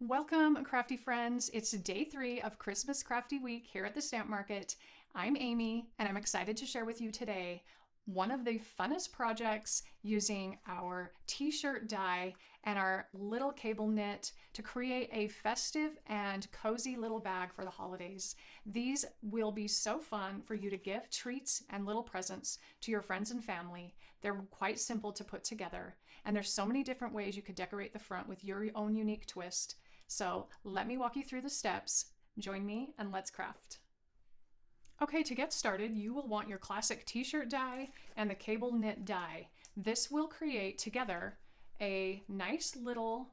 Welcome, crafty friends. It's day 3 of Christmas Crafty Week here at the Stamp Market. I'm Amy, and I'm excited to share with you today one of the funnest projects using our t-shirt die and our little cable knit to create a festive and cozy little bag for the holidays. These will be so fun for you to give treats and little presents to your friends and family. They're quite simple to put together, and there's so many different ways you could decorate the front with your own unique twist. So let me walk you through the steps. Join me and let's craft. Okay, to get started, you will want your classic t-shirt die and the cable knit die. This will create together a nice little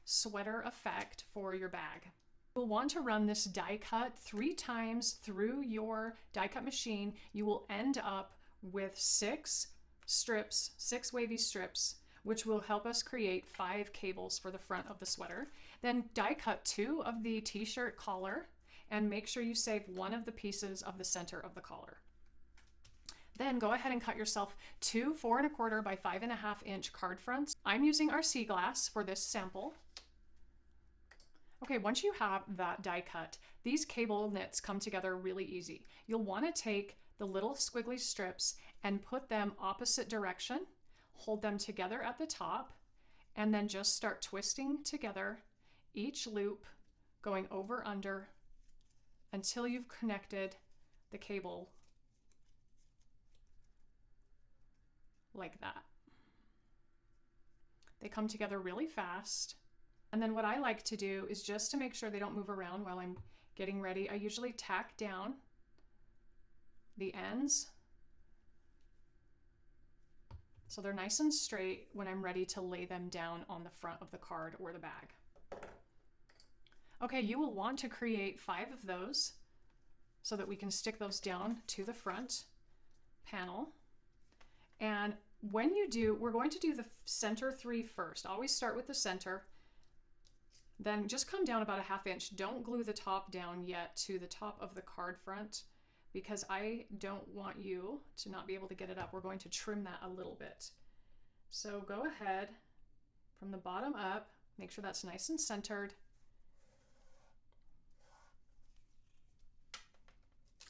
sweater effect for your bag. You'll want to run this die cut 3 times through your die cut machine. You will end up with 6 strips, 6 wavy strips, which will help us create 5 cables for the front of the sweater. Then die cut 2 of the t-shirt collar and make sure you save 1 of the pieces of the center of the collar. Then go ahead and cut yourself 2 4 1/4 by 5 1/2 inch card fronts. I'm using our sea glass for this sample. Okay, once you have that die cut, these cable knits come together really easy. You'll want to take the little squiggly strips and put them opposite direction, hold them together at the top, and then just start twisting together each loop, going over under until you've connected the cable like that. They come together really fast. And then what I like to do is, just to make sure they don't move around while I'm getting ready, I usually tack down the ends so they're nice and straight when I'm ready to lay them down on the front of the card or the bag. Okay, you will want to create 5 of those so that we can stick those down to the front panel. And when you do, we're going to do the center 3 first. Always start with the center, then just come down about 1/2 inch. Don't glue the top down yet to the top of the card front because I don't want you to not be able to get it up. We're going to trim that a little bit. So go ahead from the bottom up, make sure that's nice and centered.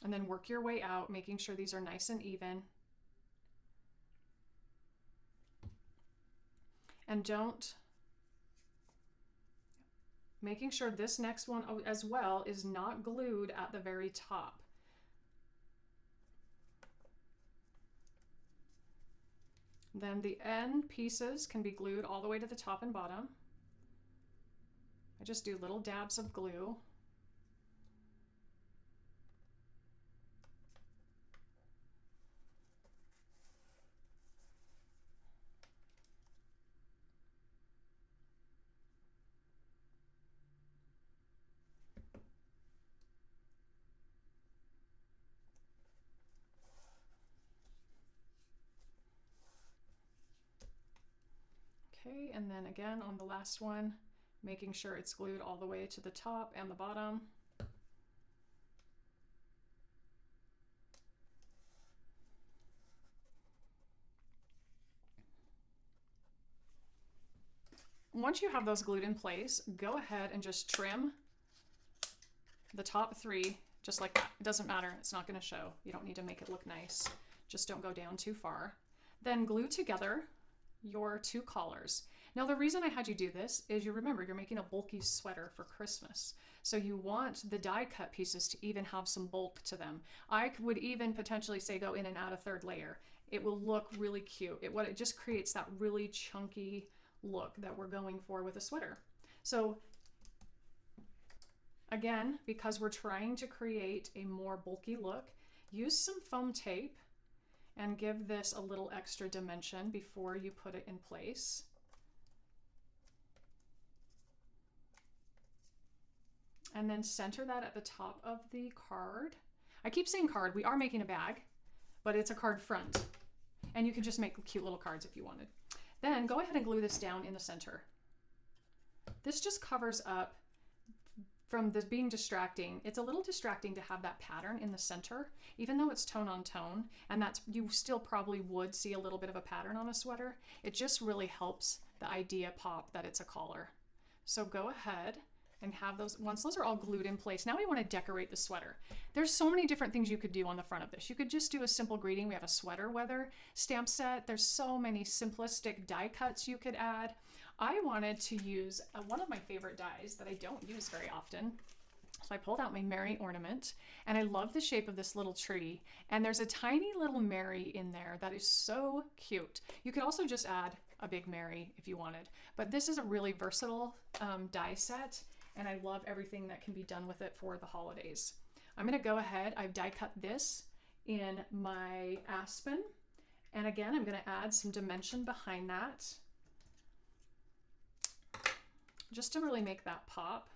And then work your way out, making sure these are nice and even. And making sure this next one as well is not glued at the very top. Then the end pieces can be glued all the way to the top and bottom. I just do little dabs of glue. Okay, and then again on the last one, making sure it's glued all the way to the top and the bottom. Once you have those glued in place, go ahead and just trim the top 3 just like that. It doesn't matter, it's not going to show. You don't need to make it look nice. Just don't go down too far. Then glue together your 2 collars. Now the reason I had you do this is, you remember, you're making a bulky sweater for Christmas. So you want the die cut pieces to even have some bulk to them. I would even potentially say go in and add a 3rd layer. It will look really cute. It just creates that really chunky look that we're going for with a sweater. So again, because we're trying to create a more bulky look, use some foam tape and give this a little extra dimension before you put it in place. And then center that at the top of the card. I keep saying card, we are making a bag, but it's a card front. And you can just make cute little cards if you wanted. Then go ahead and glue this down in the center. This just covers up from this being distracting. It's a little distracting to have that pattern in the center, even though it's tone on tone, and that's, you still probably would see a little bit of a pattern on a sweater. It just really helps the idea pop that it's a collar. So go ahead and have those, once those are all glued in place, now we want to decorate the sweater. There's so many different things you could do on the front of this. You could just do a simple greeting. We have a sweater weather stamp set. There's so many simplistic die cuts you could add. I wanted to use one of my favorite dies that I don't use very often. So I pulled out my Mary ornament, and I love the shape of this little tree. And there's a tiny little Mary in there that is so cute. You could also just add a big Mary if you wanted, but this is a really versatile die set, and I love everything that can be done with it for the holidays. I'm gonna go ahead, I've die cut this in my aspen, and again, I'm gonna add some dimension behind that, just to really make that pop.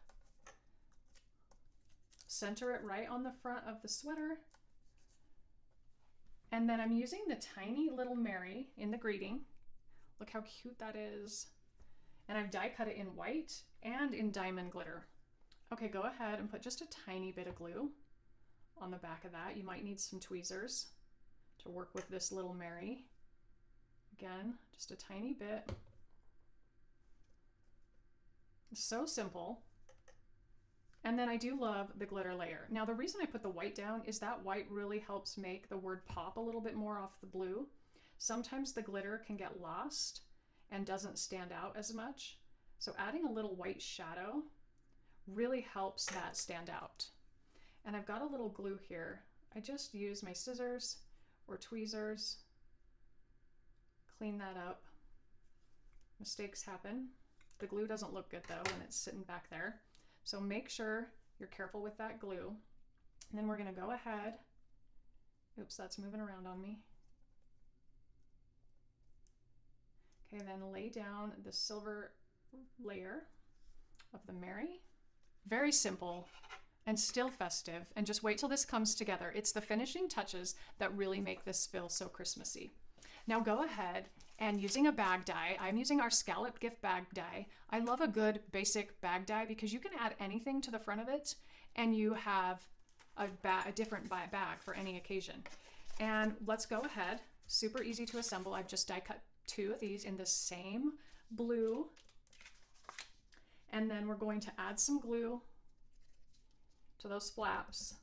Center it right on the front of the sweater. And then I'm using the tiny little Mary in the greeting. Look how cute that is. And I've die cut it in white and in diamond glitter. Okay, go ahead and put just a tiny bit of glue on the back of that. You might need some tweezers to work with this little Mary. Again, just a tiny bit. It's so simple. And then I do love the glitter layer. Now the reason I put the white down is that white really helps make the word pop a little bit more off the blue. Sometimes the glitter can get lost and doesn't stand out as much. So adding a little white shadow really helps that stand out. And I've got a little glue here. I just use my scissors or tweezers, clean that up. Mistakes happen. The glue doesn't look good though when it's sitting back there. So make sure you're careful with that glue. And then we're gonna go ahead. Oops, that's moving around on me. Okay, then lay down the silver layer of the Mary. Very simple and still festive. And just wait till this comes together. It's the finishing touches that really make this feel so Christmassy. Now go ahead and using a bag die, I'm using our scallop gift bag die. I love a good basic bag die because you can add anything to the front of it and you have a different bag for any occasion. And let's go ahead, super easy to assemble. I've just die cut 2 of these in the same blue. And then we're going to add some glue to those flaps.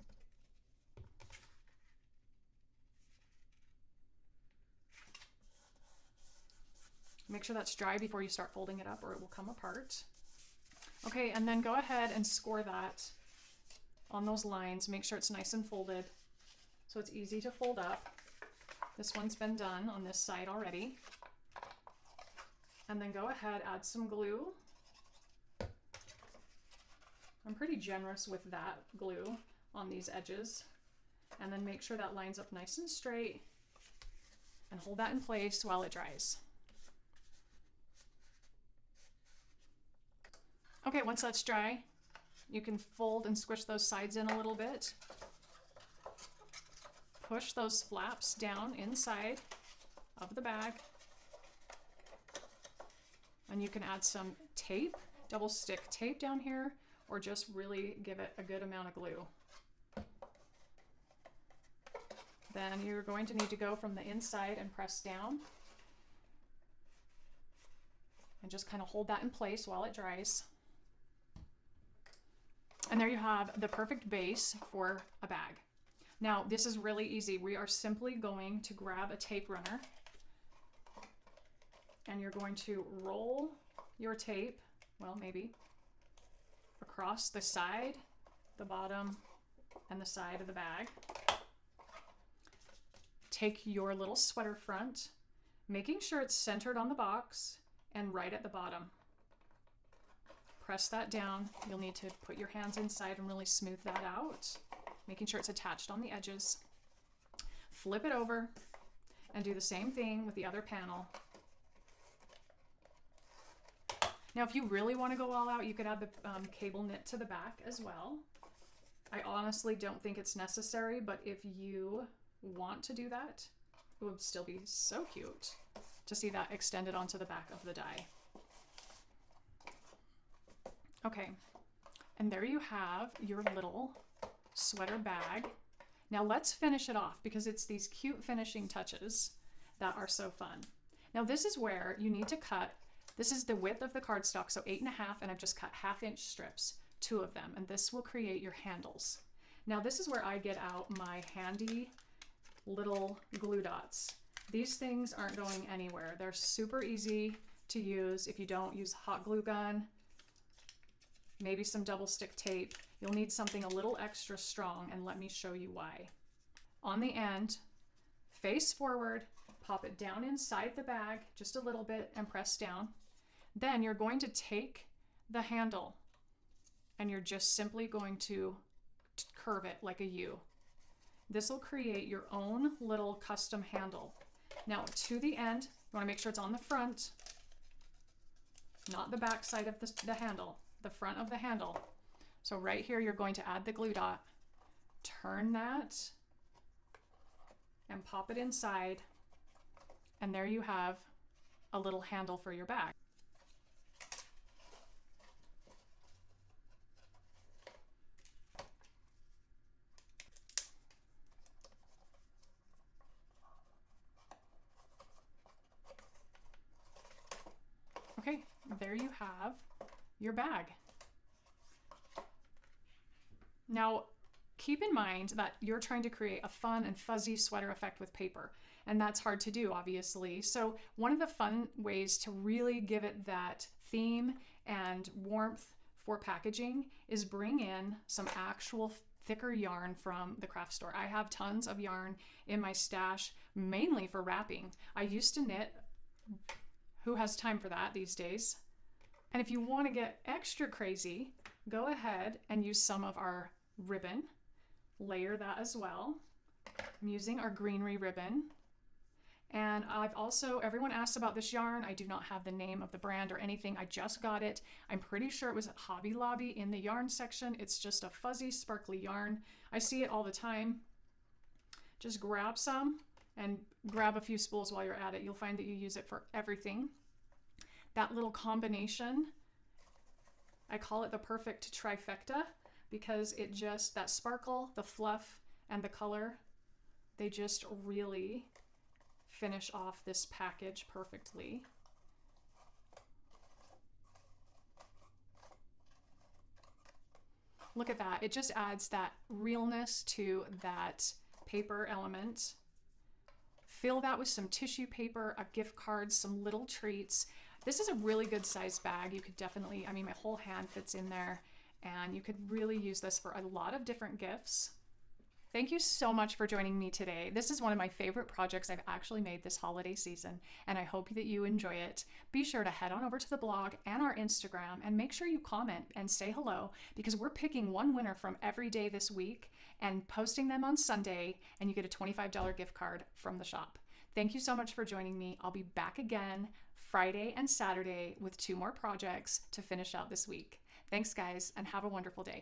Make sure that's dry before you start folding it up or it will come apart. Okay, and then go ahead and score that on those lines. Make sure it's nice and folded so it's easy to fold up. This one's been done on this side already. And then go ahead, add some glue. I'm pretty generous with that glue on these edges. And then make sure that lines up nice and straight and hold that in place while it dries. Okay, once that's dry, you can fold and squish those sides in a little bit. Push those flaps down inside of the bag. And you can add some tape, double stick tape down here, or just really give it a good amount of glue. Then you're going to need to go from the inside and press down. And just kind of hold that in place while it dries. And there you have the perfect base for a bag. Now, this is really easy. We are simply going to grab a tape runner and you're going to roll your tape, well, maybe, across the side, the bottom, and the side of the bag. Take your little sweater front, making sure it's centered on the box and right at the bottom. Press that down. You'll need to put your hands inside and really smooth that out, making sure it's attached on the edges. Flip it over and do the same thing with the other panel. Now, if you really want to go all out, you could add the cable knit to the back as well. I honestly don't think it's necessary, but if you want to do that, it would still be so cute to see that extended onto the back of the die. Okay, and there you have your little sweater bag. Now let's finish it off because it's these cute finishing touches that are so fun. Now this is where you need to cut. This is the width of the cardstock, so 8.5, and I've just cut 1/2 inch strips. 2 of them, and this will create your handles. Now this is where I get out my handy little glue dots. These things aren't going anywhere. They're super easy to use if you don't use hot glue gun, maybe some double stick tape. You'll need something a little extra strong, and let me show you why. On the end, face forward, pop it down inside the bag just a little bit and press down. Then you're going to take the handle and you're just simply going to curve it like a U. This will create your own little custom handle. Now to the end, you want to make sure it's on the front, not the back side of the handle, the front of the handle. So right here, you're going to add the glue dot, turn that, and pop it inside, and there you have a little handle for your bag. Okay, there you have your bag. Now, keep in mind that you're trying to create a fun and fuzzy sweater effect with paper, and that's hard to do, obviously. So one of the fun ways to really give it that theme and warmth for packaging is bring in some actual thicker yarn from the craft store. I have tons of yarn in my stash, mainly for wrapping. I used to knit. Who has time for that these days? And if you want to get extra crazy, go ahead and use some of our ribbon. Layer that as well. I'm using our greenery ribbon. And everyone asked about this yarn. I do not have the name of the brand or anything. I just got it. I'm pretty sure it was at Hobby Lobby in the yarn section. It's just a fuzzy, sparkly yarn. I see it all the time. Just grab some and grab a few spools while you're at it. You'll find that you use it for everything. That little combination, I call it the perfect trifecta, because that sparkle, the fluff, and the color, they just really finish off this package perfectly. Look at that. It just adds that realness to that paper element. Fill that with some tissue paper, a gift card, some little treats. This is a really good size bag. You could definitely, my whole hand fits in there, and you could really use this for a lot of different gifts. Thank you so much for joining me today. This is one of my favorite projects I've actually made this holiday season, and I hope that you enjoy it. Be sure to head on over to the blog and our Instagram and make sure you comment and say hello, because we're picking one winner from every day this week and posting them on Sunday, and you get a $25 gift card from the shop. Thank you so much for joining me. I'll be back again Friday and Saturday with 2 more projects to finish out this week. Thanks, guys, and have a wonderful day.